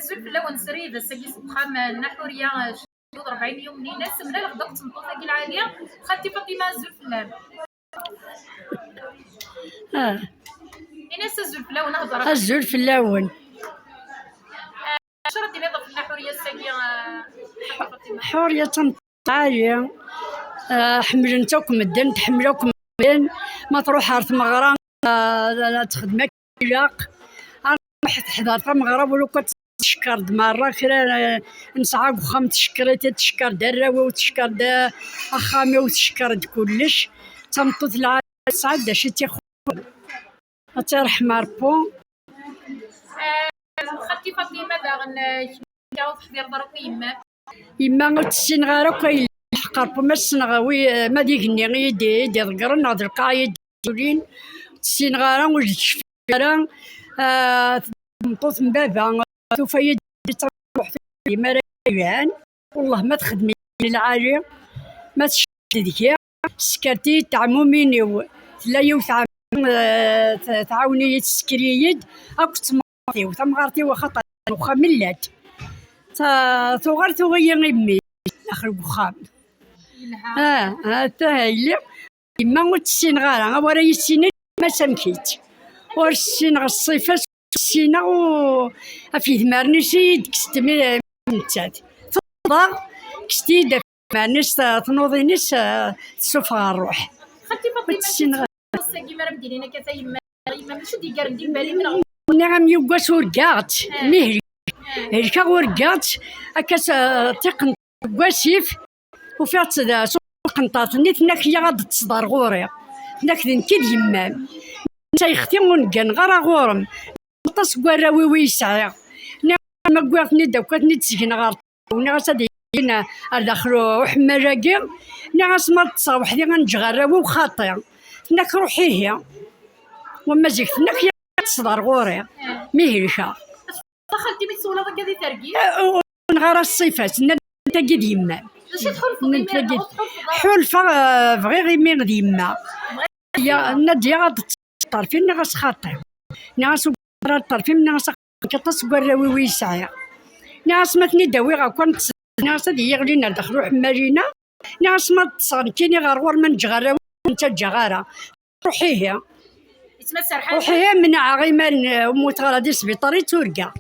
الزلفله ونسريد الساكي سبخام النحوريه 40 يوم من ناس من الغدا تنطوطا كي العاليه خالتي فاطمه الزلفله ناس الزلفله ونهضر الزلفلاون شرطي نظر في النحوريه الساكي خالتي فاطمه حوريه عاليه حملنتكم الدن تحملوكم الدن ما تروح عرف مغرى لا تخدمك لاق حضر مغرب ولو كنت تشكر مرة كرا نسعى وخام تشكريتي تشكر دراوي وتشكر دا أخامي وتشكر كلش تمطط العالم سعد شي تيخو ترحم ربو خالتي فاطمه باغن كاو تحضير ضرب يما تسين غير كاين حق ربو ما سنغاوي ما ديكني يدي ذكر ناض القايد دولين تسين غير وجد شفيرا تمطط من بابا توفايد تروح في مريان والله ما تخدمي العالي ما تشدي سكرتي تاع موميني لا يوثع تعاوني تسكريد اكو تمارتي وتمغارتي وخطا وخا ملات ثغرت وهي غيمي اخر بخام تا هي ما وتسين غارا ورا يسين ما سمكيت ورسين الصيفه سينا و في ثمارني سيد كستمي نتات تضا كستي داك معناش تنوضينيش تشوفها الروح خالتي فاطمه ساكي مرا مديرينا كثايما ماشي ديكار ندير بالي من نعم يوقاس ورقات مهري هلكا ورقات هكا تقن واسيف وفيها سوق قنطاط نيت ناك هي غاد تصدر غوري ناك نكيد يمام تايختي ونكن غير غورم طاس كراوي ويسعى ما قواتني داكواتني تسكن غار وناس هادينا داخلو وحمالاكي ناس ما تصاوح دي غنجغراو وخاطي ناك روحي هي وما زيك ناك هي تصدر غوري ميهلكا خالتي بتسولا ضك هذه ترقي نغار الصيفات انت قد يما حلفه بغي غير مين غد يما يا ناديه غاد طرفين ناس خاطي ناس طرفين ناس كطس كراوي ويسعى ناس ما تنداوي غا كنت ناس هادي يغلينا دخلوا حمالينا ناس ما تصار كيني غير ور من جغاره انت جغاره روحي هي روحي هي من عغيمان موت غادي سبيطاري تورقا